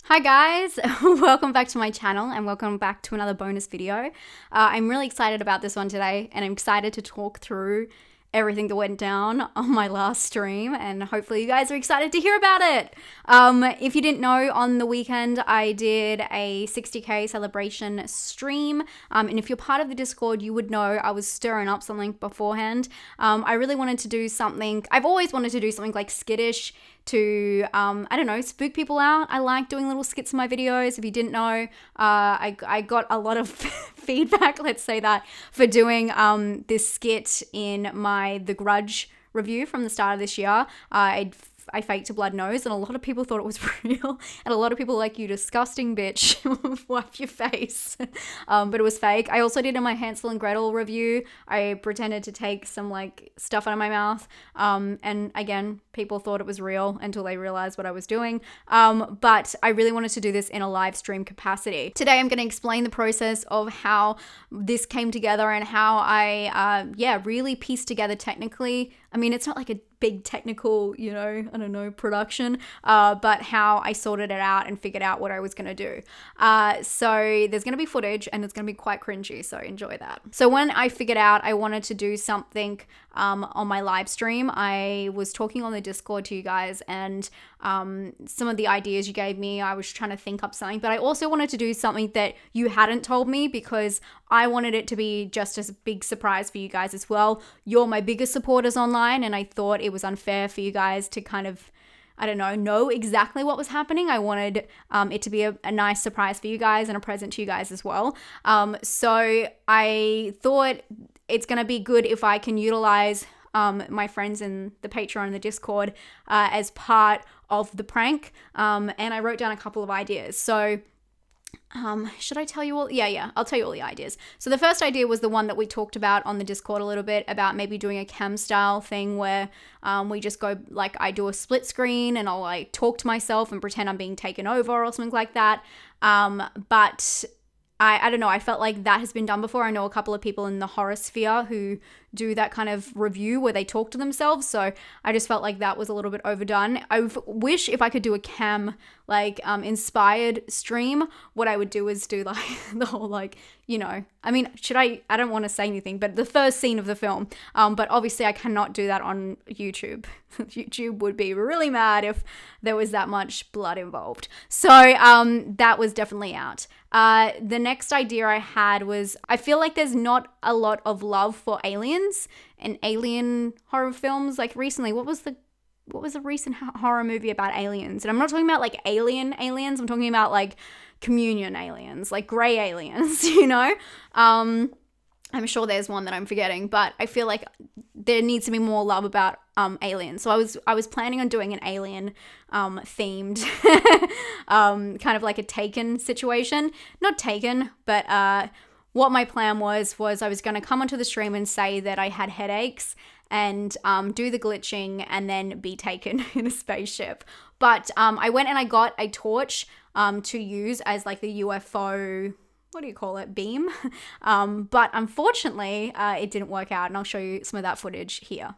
Hi guys, welcome back to my channel and welcome back to another bonus video. I'm really excited about this one today and I'm excited to talk through everything that went down on my last stream and hopefully you guys are excited to hear about it. If you didn't know, on the weekend I did a 60k celebration stream, and if you're part of the Discord you would know I was stirring up something beforehand. I really wanted to do something, I've always wanted to do something like skittish to, I don't know, spook people out. I like doing little skits in my videos. If you didn't know, I got a lot of feedback, let's say that, for doing this skit in my The Grudge review from the start of this year. I faked a blood nose and a lot of people thought it was real and a lot of people were like, you disgusting bitch, wipe your face. But it was fake. I also did in my Hansel and Gretel review, I pretended to take some like stuff out of my mouth, and again people thought it was real until they realized what I was doing. But I really wanted to do this in a live stream capacity. Today I'm going to explain the process of how this came together and how I really pieced together technically. I mean, it's not like a big technical, I don't know, production, but how I sorted it out and figured out what I was going to do. So there's going to be footage and it's going to be quite cringy, so enjoy that. So when I figured out I wanted to do something on my live stream, I was talking on the Discord to you guys and some of the ideas you gave me, I was trying to think up something, but I also wanted to do something that you hadn't told me because I wanted it to be just as a big surprise for you guys as well. You're my biggest supporters online and I thought it was unfair for you guys to kind of, I don't know exactly what was happening. I wanted it to be a nice surprise for you guys and a present to you guys as well. So I thought it's going to be good if I can utilize my friends in the Patreon and the Discord as part of the prank. And I wrote down a couple of ideas. So should I tell you all? Yeah, I'll tell you all the ideas. So the first idea was the one that we talked about on the Discord a little bit about maybe doing a cam style thing where we just go, like, I do a split screen and I'll like talk to myself and pretend I'm being taken over or something like that. But I don't know, I felt like that has been done before. I know a couple of people in the horror sphere who do that kind of review where they talk to themselves, so I just felt like that was a little bit overdone. I wish if I could do a cam like inspired stream, what I would do is do like the whole like, I mean, I don't want to say anything, but the first scene of the film, but obviously I cannot do that on YouTube. YouTube would be really mad if there was that much blood involved. So that was definitely out. The next idea I had was, I feel like there's not a lot of love for aliens and alien horror films. Like recently, what was the recent horror movie about aliens? And I'm not talking about like alien aliens, I'm talking about like communion aliens, like gray aliens, I'm sure there's one that I'm forgetting, but I feel like there needs to be more love about aliens. So I was planning on doing an alien themed kind of like a Taken situation. Not Taken, but what my plan was I was going to come onto the stream and say that I had headaches and do the glitching and then be taken in a spaceship. But I went and I got a torch to use as like the UFO, what do you call it, beam. But unfortunately, it didn't work out, and I'll show you some of that footage here.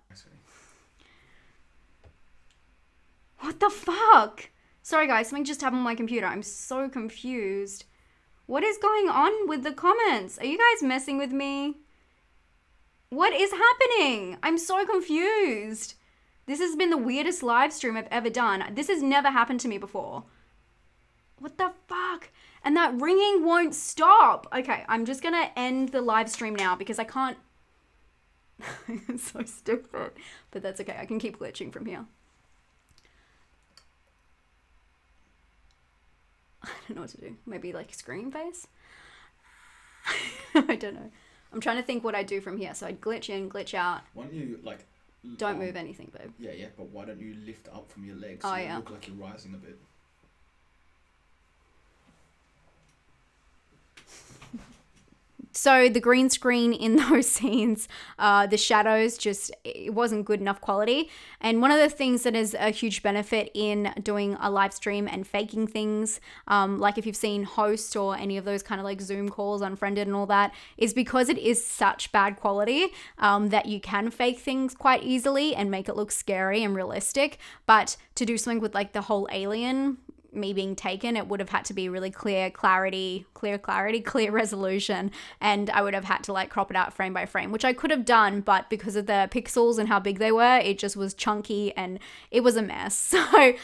What the fuck? Sorry guys, something just happened on my computer. I'm so confused. What is going on with the comments? Are you guys messing with me? What is happening? I'm so confused. This has been the weirdest live stream I've ever done. This has never happened to me before. What the fuck? And that ringing won't stop. Okay, I'm just gonna end the live stream now because I can't. It's so stupid. But that's okay, I can keep glitching from here. I don't know what to do. Maybe like scream face? I don't know. I'm trying to think what I do from here. So I'd glitch in, glitch out. Why don't you like... Don't move anything, babe. Yeah, but why don't you lift up from your legs so you look like you're rising a bit? So the green screen in those scenes, the shadows, it wasn't good enough quality. And one of the things that is a huge benefit in doing a live stream and faking things, like if you've seen Host or any of those kind of like Zoom calls, Unfriended and all that, is because it is such bad quality that you can fake things quite easily and make it look scary and realistic. But to do something with like the whole alien me being taken, it would have had to be really clear resolution, and I would have had to like crop it out frame by frame, which I could have done, but because of the pixels and how big they were, it just was chunky and it was a mess. So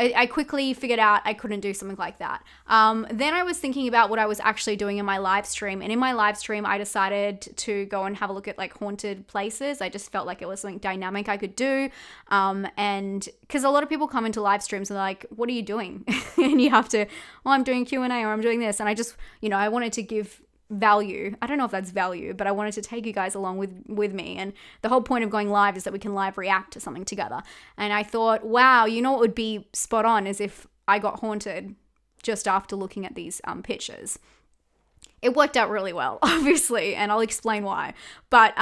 I quickly figured out I couldn't do something like that. Then I was thinking about what I was actually doing in my live stream. And in my live stream, I decided to go and have a look at like haunted places. I just felt like it was something dynamic I could do. And because a lot of people come into live streams and they're like, what are you doing? And you have to, oh, I'm doing Q&A or I'm doing this. And I just, I wanted to give value. I don't know if that's value, but I wanted to take you guys along with me. And the whole point of going live is that we can live react to something together. And I thought, wow, what would be spot on is if I got haunted just after looking at these pictures. It worked out really well, obviously, and I'll explain why. But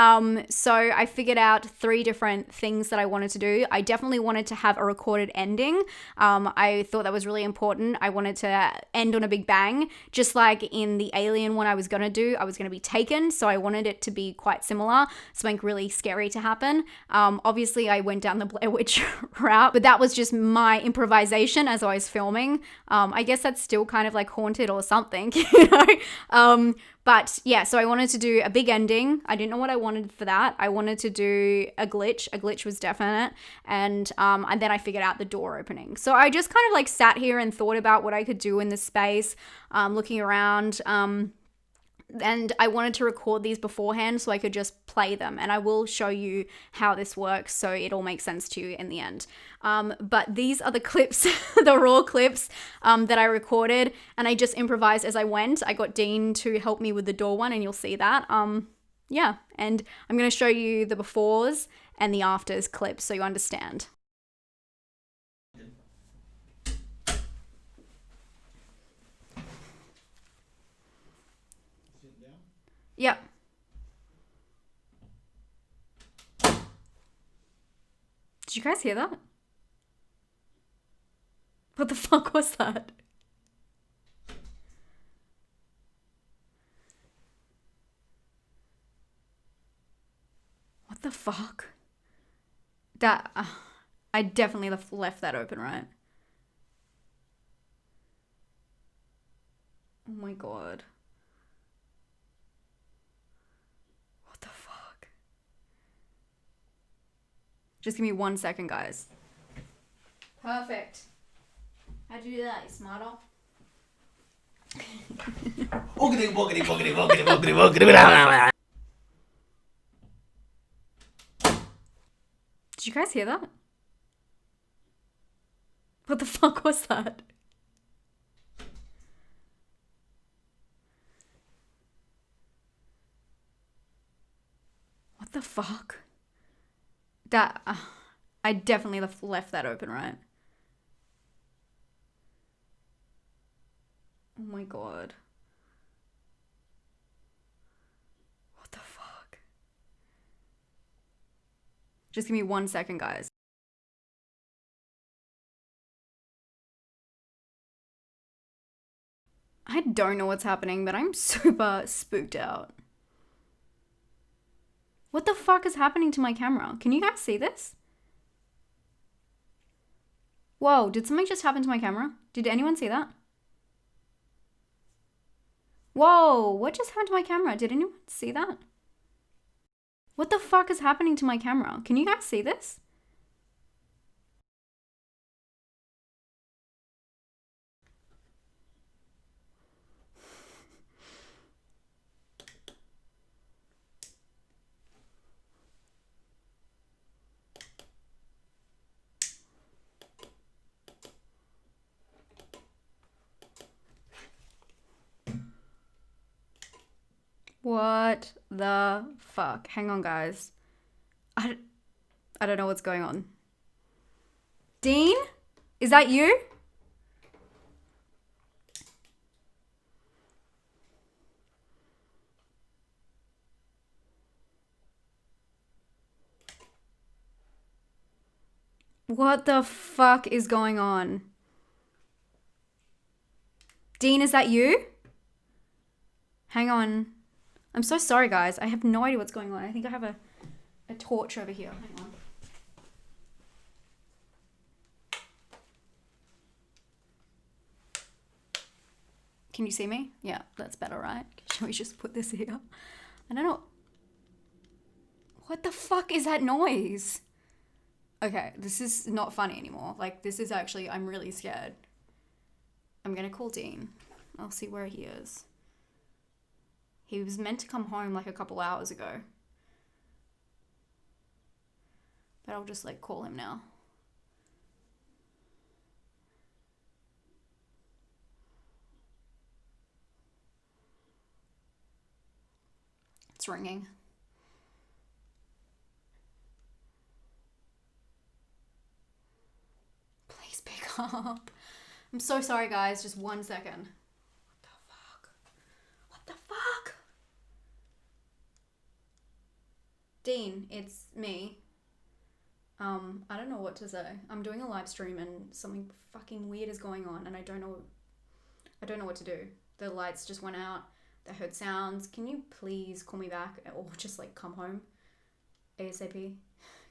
so I figured out 3 different things that I wanted to do. I definitely wanted to have a recorded ending. I thought that was really important. I wanted to end on a big bang, just like in the Alien one I was going to do. I was going to be taken, so I wanted it to be quite similar, something really scary to happen. Obviously, I went down the Blair Witch route, but that was just my improvisation as I was filming. I guess that's still kind of like haunted or something, But yeah, so I wanted to do a big ending. I didn't know what I wanted for that. I wanted to do a glitch. A glitch was definite. And then I figured out the door opening. So I just kind of like sat here and thought about what I could do in this space, looking around. And I wanted to record these beforehand so I could just play them. And I will show you how this works so it all makes sense to you in the end. But these are the clips, the raw clips that I recorded, and I just improvised as I went. I got Dean to help me with the door one, and you'll see that. Yeah, and I'm going to show you the befores and the afters clips so you understand. Yep. Did you guys hear that? What the fuck was that? What the fuck? That, I definitely left that open, right? Oh my god. What the fuck? Just give me 1 second, guys. Perfect. How'd you do that, you smarto? Did you guys hear that? What the fuck was that? What the fuck? That, I definitely left that open, right? Oh my god. What the fuck? Just give me 1 second, guys. I don't know what's happening, but I'm super spooked out. What the fuck is happening to my camera? Can you guys see this? Whoa, did something just happen to my camera? Did anyone see that? Whoa, what just happened to my camera? Did anyone see that? What the fuck is happening to my camera? Can you guys see this? What the fuck? Hang on, guys. I don't know what's going on. Dean? Is that you? What the fuck is going on? Dean, is that you? Hang on. I'm so sorry, guys. I have no idea what's going on. I think I have a torch over here. Hang on. Can you see me? Yeah, that's better, right? Shall we just put this here? I don't know. What the fuck is that noise? Okay, this is not funny anymore. Like, this is actually, I'm really scared. I'm gonna call Dean. I'll see where he is. He was meant to come home like a couple hours ago. But I'll just like call him now. It's ringing. Please pick up. I'm so sorry, guys. Just 1 second. What the fuck? What the fuck? Dean, it's me. I don't know what to say. I'm doing a live stream and something fucking weird is going on and I don't know what to do. The lights just went out. I heard sounds. Can you please call me back or just like come home ASAP?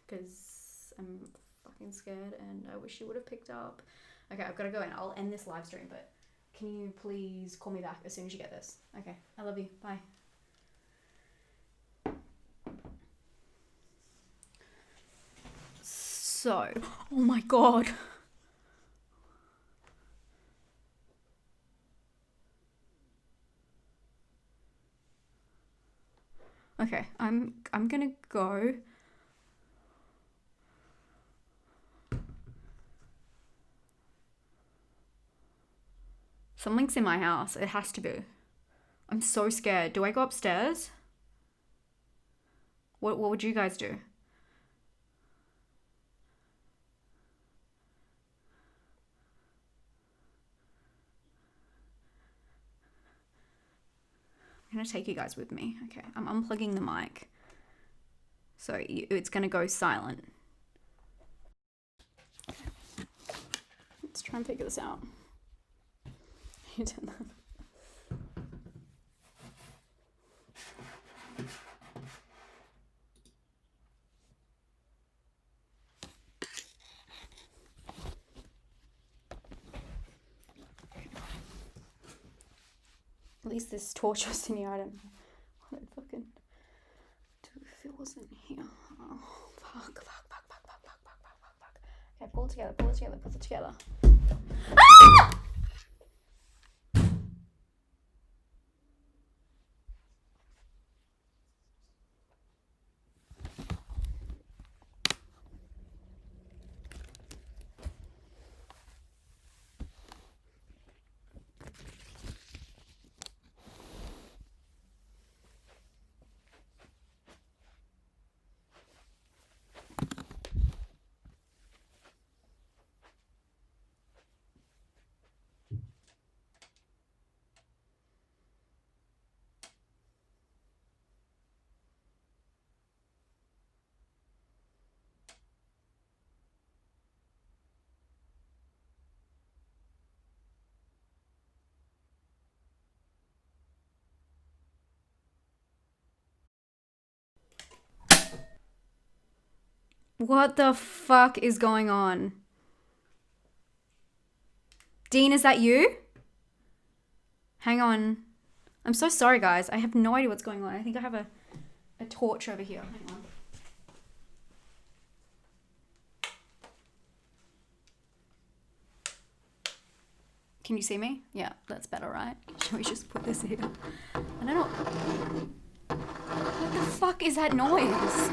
Because I'm fucking scared and I wish you would have picked up. Okay, I've got to go in. I'll end this live stream, but can you please call me back as soon as you get this? Okay, I love you. Bye. So, oh my god. Okay, I'm gonna go. Something's in my house. It has to be. I'm so scared. Do I go upstairs? What would you guys do? I'm gonna take you guys with me. Okay, I'm unplugging the mic. So it's gonna go silent. Okay. Let's try and figure this out. You did that. At least this torch was in here. I don't know what I'd fucking do if it wasn't here. Oh, fuck. Okay, pull it together. Ah! What the fuck is going on? Dean, is that you? Hang on. I'm so sorry, guys. I have no idea what's going on. I think I have a torch over here. Hang on. Can you see me? Yeah, that's better, right? Shall we just put this here? I don't know. What the fuck is that noise?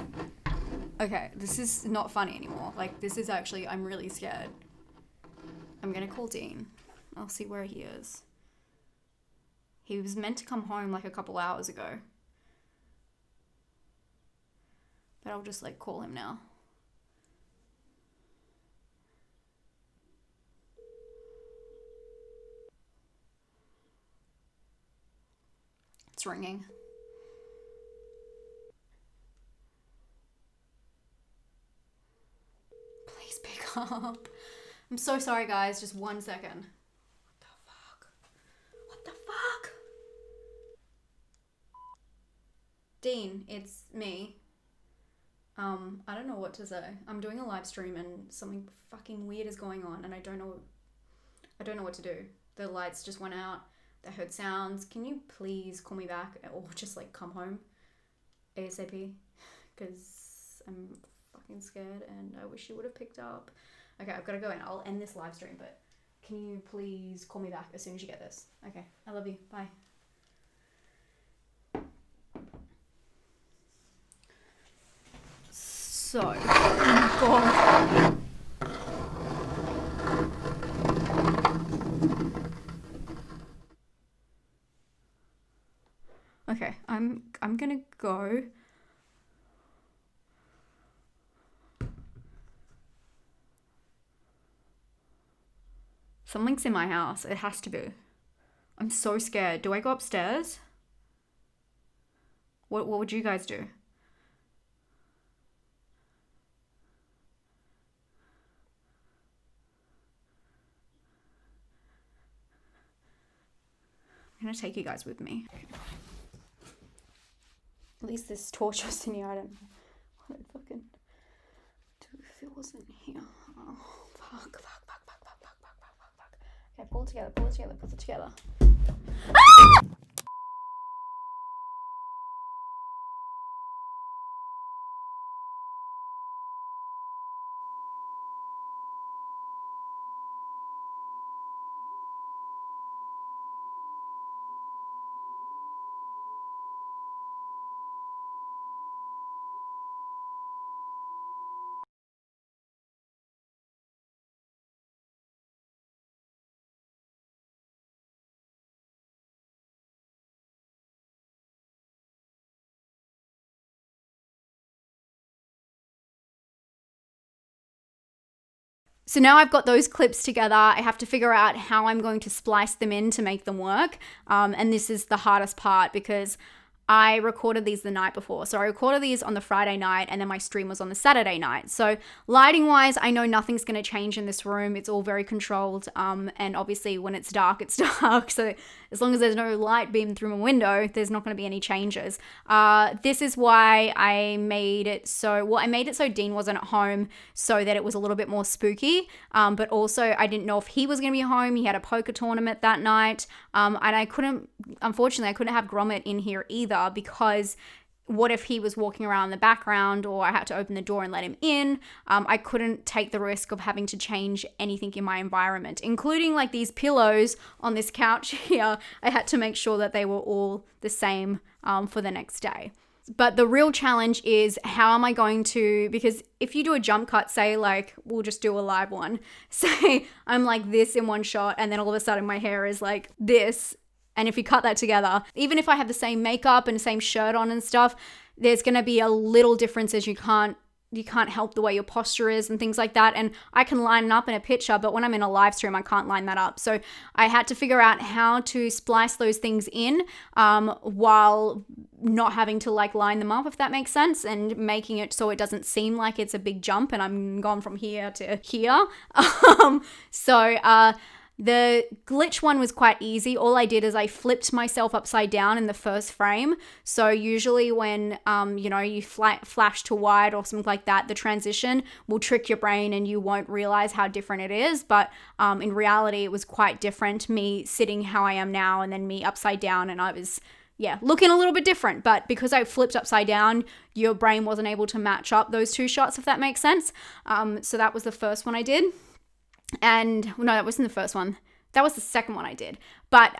Okay, this is not funny anymore. Like, this is actually, I'm really scared. I'm gonna call Dean. I'll see where he is. He was meant to come home like a couple hours ago. But I'll just like call him now. It's ringing. Please pick up. I'm so sorry, guys. Just 1 second. What the fuck? What the fuck? Dean, it's me. I don't know what to say. I'm doing a live stream and something fucking weird is going on and I don't know what to do. The lights just went out. That heard sounds. Can you please call me back or just like come home ASAP? Because I'm fucking scared and I wish you would have picked up. Okay, I've got to go in. I'll end this live stream, but can you please call me back as soon as you get this? Okay, I love you. Bye. So, oh God. Okay, I'm gonna go. Something's in my house. It has to be. I'm so scared. Do I go upstairs? What would you guys do? I'm gonna take you guys with me. At least this torch was in here. I don't know what it fucking do if it wasn't here. Oh, fuck. Okay, pull it together. Ah! So now I've got those clips together. I have to figure out how I'm going to splice them in to make them work. And this is the hardest part because I recorded these the night before. So I recorded these on the Friday night and then my stream was on the Saturday night. So lighting wise, I know nothing's going to change in this room. It's all very controlled. And obviously when it's dark, it's dark. So as long as there's no light beaming through my window, there's not going to be any changes. This is why I made it so, well, I made it so Dean wasn't at home so that it was a little bit more spooky. But also I didn't know if he was going to be home. He had a poker tournament that night. And unfortunately, I couldn't have Gromit in here either because what if he was walking around in the background or I had to open the door and let him in? I couldn't take the risk of having to change anything in my environment, including like these pillows on this couch here. I had to make sure that they were all the same for the next day. But the real challenge is how am I going to, because if you do a jump cut, say like, we'll just do a live one, say I'm like this in one shot and then all of a sudden my hair is like this. And if you cut that together, even if I have the same makeup and the same shirt on and stuff, there's going to be a little difference as you can't help the way your posture is and things like that. And I can line it up in a picture, but when I'm in a live stream, I can't line that up. So I had to figure out how to splice those things in while not having to like line them up, if that makes sense, and making it so it doesn't seem like it's a big jump and I'm gone from here to here. The glitch one was quite easy. All I did is I flipped myself upside down in the first frame. So usually when, you flash to wide or something like that, the transition will trick your brain and you won't realize how different it is. But in reality, it was quite different, me sitting how I am now and then me upside down, and I was, looking a little bit different. But because I flipped upside down, your brain wasn't able to match up those two shots, if that makes sense. So that was the first one I did. And no, that wasn't the first one. That was the second one I did. But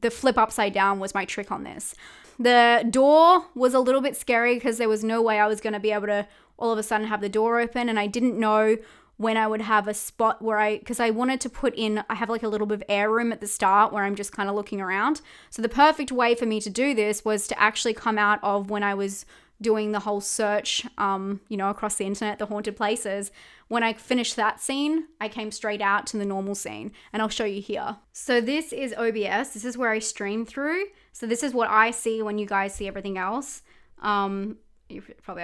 the flip upside down was my trick on this. The door was a little bit scary because there was no way I was going to be able to all of a sudden have the door open. And I didn't know when I would have a spot where because I wanted to put in, I have like a little bit of air room at the start where I'm just kind of looking around. So the perfect way for me to do this was to actually come out of when I was doing the whole search, across the internet, the haunted places. When I finished that scene, I came straight out to the normal scene, and I'll show you here. So this is OBS. This is where I stream through. So this is what I see when you guys see everything else. I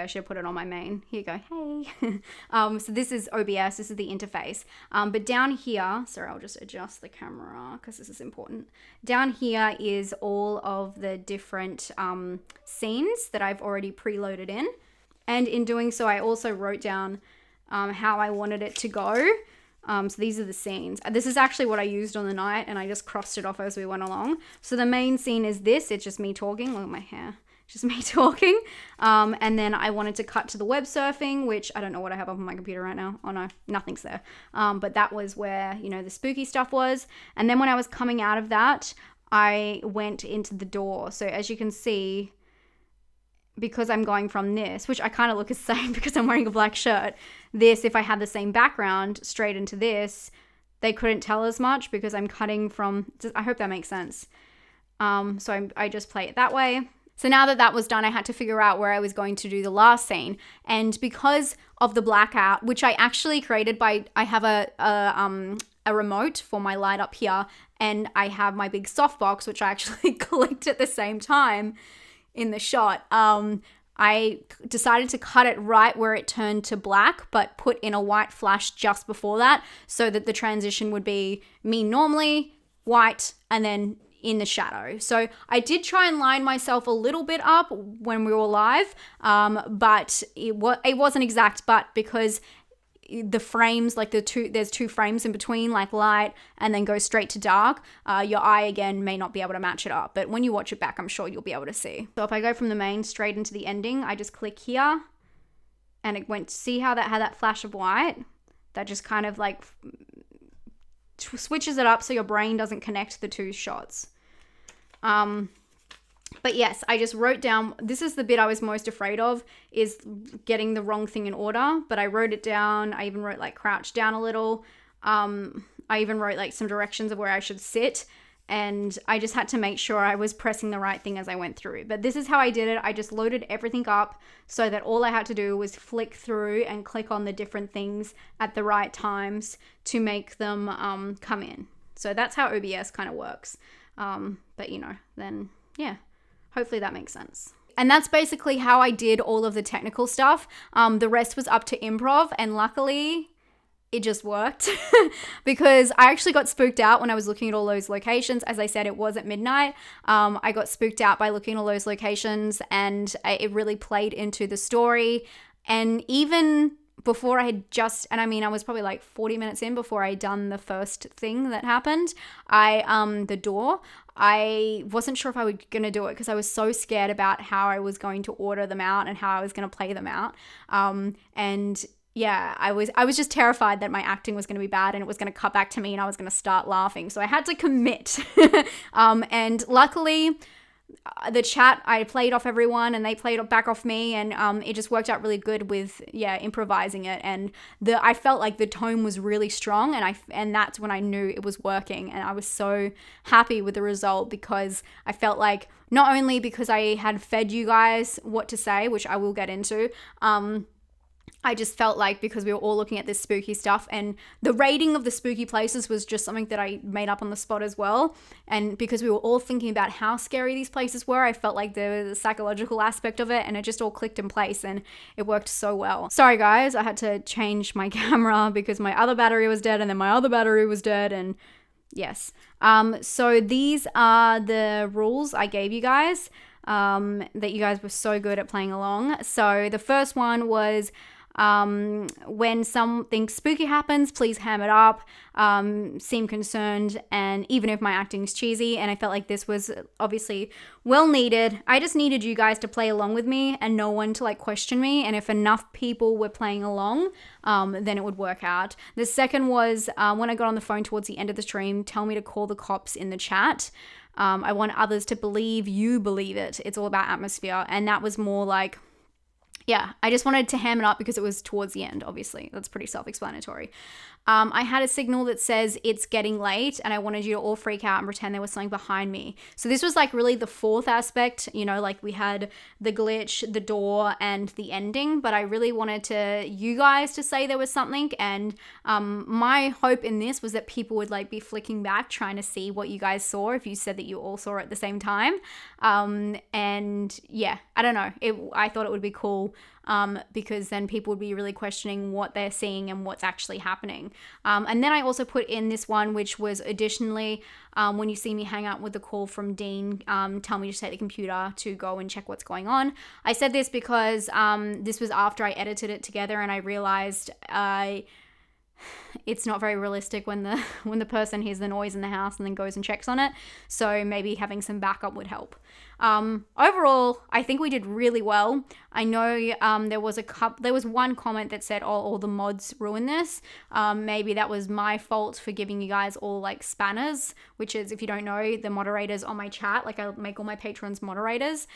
should put it on my main. Here you go. Hey. So this is OBS. This is the interface. But down here, sorry, I'll just adjust the camera because this is important. Down here is all of the different scenes that I've already preloaded in. And in doing so, I also wrote down how I wanted it to go. So these are the scenes. This is actually what I used on the night, and I just crossed it off as we went along. So the main scene is this. It's just me talking. Look at my hair. Just me talking. And then I wanted to cut to the web surfing, which I don't know what I have up on my computer right now. Oh no, nothing's there. But that was where, you know, the spooky stuff was. And then when I was coming out of that, I went into the door. So as you can see, because I'm going from this, which I kind of look the same because I'm wearing a black shirt, this, if I had the same background straight into this, they couldn't tell as much because I'm cutting from, I hope that makes sense. So I just play it that way. So now that that was done, I had to figure out where I was going to do the last scene. And because of the blackout, which I actually created by, I have a remote for my light up here, and I have my big softbox, which I actually clicked at the same time in the shot. I decided to cut it right where it turned to black, but put in a white flash just before that, so that the transition would be me normally, white, and then in the shadow. So I did try and line myself a little bit up when we were live, but it wasn't exact, but because the frames, like there's two frames in between, like light and then go straight to dark, your eye again may not be able to match it up, but when you watch it back, I'm sure you'll be able to see. So if I go from the main straight into the ending, I just click here and it went, see how that had that flash of white? That just kind of like switches it up so your brain doesn't connect the two shots. But yes, I just wrote down, this is the bit I was most afraid of, is getting the wrong thing in order, but I wrote it down. I even wrote like crouch down a little. I even wrote like some directions of where I should sit, and I just had to make sure I was pressing the right thing as I went through. But this is how I did it. I just loaded everything up so that all I had to do was flick through and click on the different things at the right times to make them come in. So that's how OBS kind of works. But you know, then yeah. Hopefully that makes sense. And that's basically how I did all of the technical stuff. The rest was up to improv, and luckily it just worked because I actually got spooked out when I was looking at all those locations. As I said, it was at midnight. I got spooked out by looking at all those locations, and it really played into the story. And even before I had I was probably like 40 minutes in before I done the first thing that happened. The door, I wasn't sure if I was going to do it because I was so scared about how I was going to order them out and how I was going to play them out. And yeah, I was just terrified that my acting was going to be bad and it was going to cut back to me and I was going to start laughing. So I had to commit. And luckily, the chat, I played off everyone and they played back off me, and it just worked out really good with improvising it, and I felt like the tone was really strong, and that's when I knew it was working, and I was so happy with the result because I felt like not only because I had fed you guys what to say, which I will get into, I just felt like because we were all looking at this spooky stuff, and the rating of the spooky places was just something that I made up on the spot as well. And because we were all thinking about how scary these places were, I felt like there was a psychological aspect of it, and it just all clicked in place and it worked so well. Sorry guys, I had to change my camera because my other battery was dead and then my other battery was dead, and yes. So these are the rules I gave you guys, that you guys were so good at playing along. So the first one was, when something spooky happens, please ham it up, seem concerned, and even if my acting is cheesy, and I felt like this was obviously well needed, I just needed you guys to play along with me and no one to like question me, and if enough people were playing along, then it would work out. The second was, when I got on the phone towards the end of the stream, tell me to call the cops in the chat. I want others to believe you believe it. It's all about atmosphere, and that was more like, yeah, I just wanted to ham it up because it was towards the end, obviously. That's pretty self-explanatory. I had a signal that says it's getting late, and I wanted you to all freak out and pretend there was something behind me. So this was like really the fourth aspect, you know, like we had the glitch, the door, and the ending, but I really wanted you guys to say there was something, and my hope in this was that people would like be flicking back trying to see what you guys saw if you said that you all saw it at the same time. And yeah, I don't know. I thought it would be cool. Because then people would be really questioning what they're seeing and what's actually happening. And then I also put in this one, which was additionally, when you see me hang out with the call from Dean, tell me to take the computer to go and check what's going on. I said this because this was after I edited it together and I realized it's not very realistic when the person hears the noise in the house and then goes and checks on it. So maybe having some backup would help. Overall, I think we did really well. I know there was one comment that said, "Oh, all the mods ruin this." Maybe that was my fault for giving you guys all like spanners, which is, if you don't know, the moderators on my chat. Like, I make all my patrons moderators.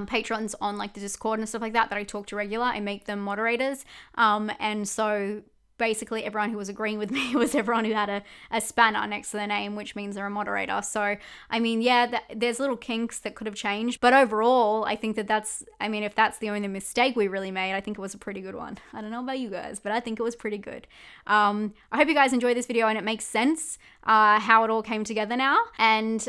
Patrons on like the Discord and stuff like that I talk to regular, I make them moderators. And so basically everyone who was agreeing with me was everyone who had a spanner next to their name, which means they're a moderator. So, I mean, yeah, there's little kinks that could have changed. But overall, I think if that's the only mistake we really made, I think it was a pretty good one. I don't know about you guys, but I think it was pretty good. I hope you guys enjoyed this video and it makes sense how it all came together now. And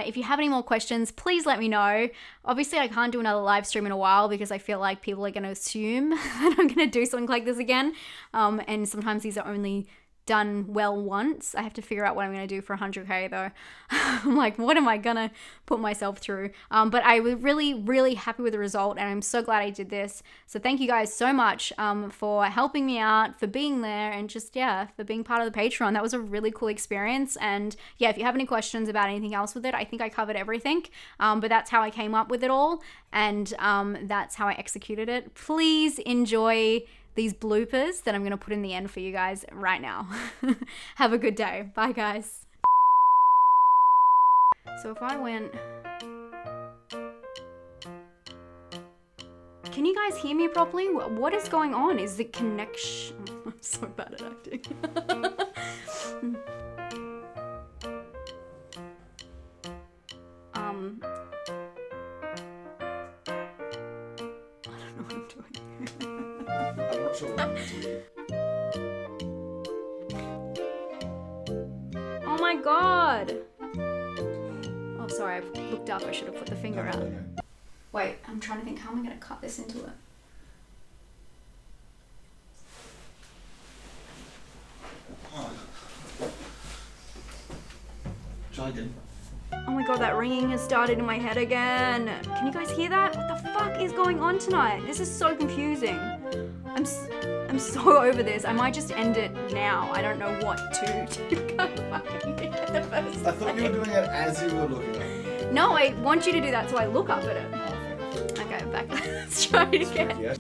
if you have any more questions, please let me know. Obviously, I can't do another live stream in a while because I feel like people are going to assume that I'm going to do something like this again. And sometimes these are only done well once. I have to figure out what I'm going to do for 100k though. I'm like, what am I going to put myself through? But I was really, really happy with the result and I'm so glad I did this. So thank you guys so much for helping me out, for being there, and just, yeah, for being part of the Patreon. That was a really cool experience. And yeah, if you have any questions about anything else with it, I think I covered everything. But that's how I came up with it all. And that's how I executed it. Please enjoy these bloopers that I'm going to put in the end for you guys right now. Have a good day. Bye, guys. So if I went... Can you guys hear me properly? What is going on? Is the connection... I'm so bad at acting. Oh my god! Oh, sorry, I looked up. I should have put the finger out. Wait, I'm trying to think, how am I going to cut this into it? Try again. Oh my god, that ringing has started in my head again. Can you guys hear that? What the fuck is going on tonight? This is so confusing. I'm so over this. I might just end it now. I don't know what to do. I thought you were doing it as you were looking up. No, I want you to do that so I look up at it. Okay, back. Let's try it again. Yeah.